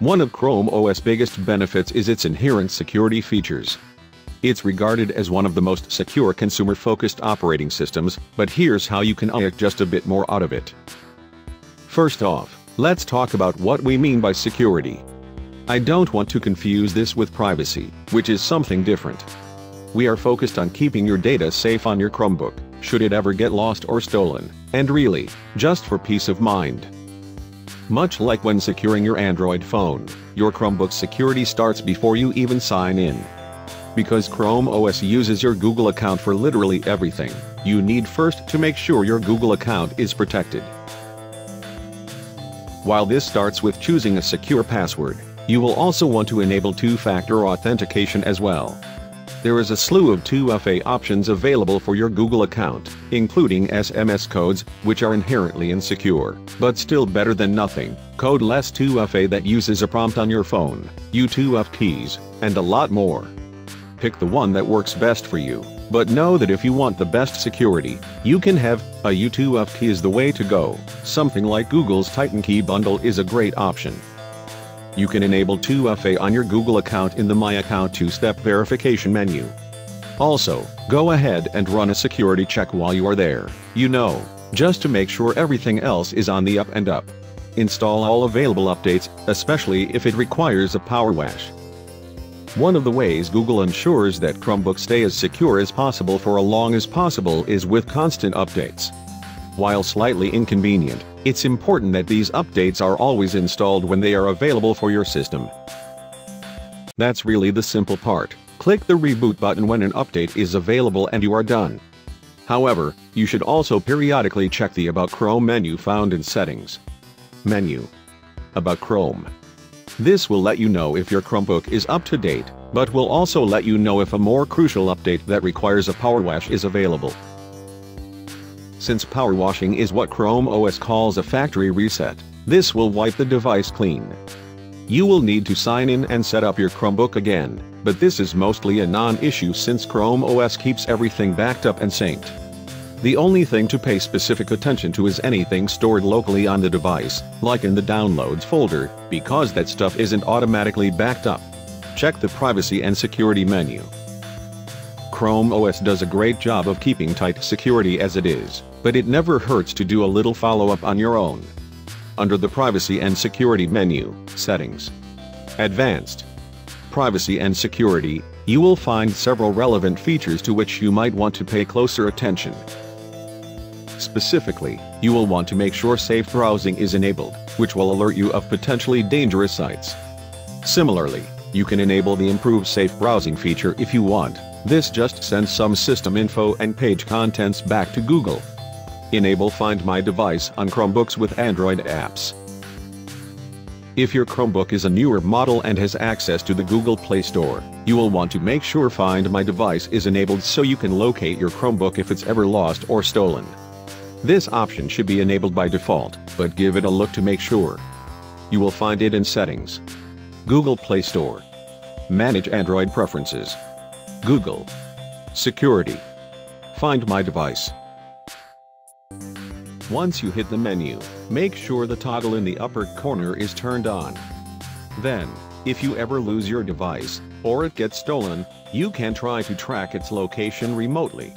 One of Chrome OS' biggest benefits is its inherent security features. It's regarded as one of the most secure consumer-focused operating systems, but here's how you can get just a bit more out of it. First off, let's talk about what we mean by security. I don't want to confuse this with privacy, which is something different. We are focused on keeping your data safe on your Chromebook, should it ever get lost or stolen, and really, just for peace of mind. Much like when securing your Android phone, your Chromebook security starts before you even sign in. Because Chrome OS uses your Google account for literally everything, you need first to make sure your Google account is protected. While this starts with choosing a secure password, you will also want to enable two-factor authentication as well. There is a slew of 2FA options available for your Google account, including SMS codes, which are inherently insecure, but still better than nothing, codeless 2FA that uses a prompt on your phone, U2F keys, and a lot more. Pick the one that works best for you, but know that if you want the best security, you can have a U2F key is the way to go. Something like Google's Titan Key Bundle is a great option. You can enable 2FA on your Google account in the My Account two-step verification menu. Also, go ahead and run a security check while you are there, just to make sure everything else is on the up and up. Install all available updates, especially if it requires a power wash. One of the ways Google ensures that Chromebooks stay as secure as possible for as long as possible is with constant updates. While slightly inconvenient, it's important that these updates are always installed when they are available for your system. That's really the simple part. Click the reboot button when an update is available and you are done. However, you should also periodically check the About Chrome menu found in Settings. Menu. About Chrome. This will let you know if your Chromebook is up to date, but will also let you know if a more crucial update that requires a power wash is available. Since power washing is what Chrome OS calls a factory reset, this will wipe the device clean. You will need to sign in and set up your Chromebook again, but this is mostly a non-issue since Chrome OS keeps everything backed up and synced. The only thing to pay specific attention to is anything stored locally on the device, like in the Downloads folder, because that stuff isn't automatically backed up. Check the Privacy and Security menu. Chrome OS does a great job of keeping tight security as it is, but it never hurts to do a little follow-up on your own. Under the Privacy and Security menu, Settings. Advanced. Privacy and Security, you will find several relevant features to which you might want to pay closer attention. Specifically, you will want to make sure safe browsing is enabled, which will alert you of potentially dangerous sites. Similarly, you can enable the Improve Safe Browsing feature if you want. This just sends some system info and page contents back to Google. Enable Find My Device on Chromebooks with Android apps. If your Chromebook is a newer model and has access to the Google Play Store, you will want to make sure Find My Device is enabled so you can locate your Chromebook if it's ever lost or stolen. This option should be enabled by default, but give it a look to make sure. You will find it in Settings. Google Play Store. Manage Android Preferences. Google. Security. Find My Device. Once you hit the menu, make sure the toggle in the upper corner is turned on. Then, if you ever lose your device, or it gets stolen, you can try to track its location remotely.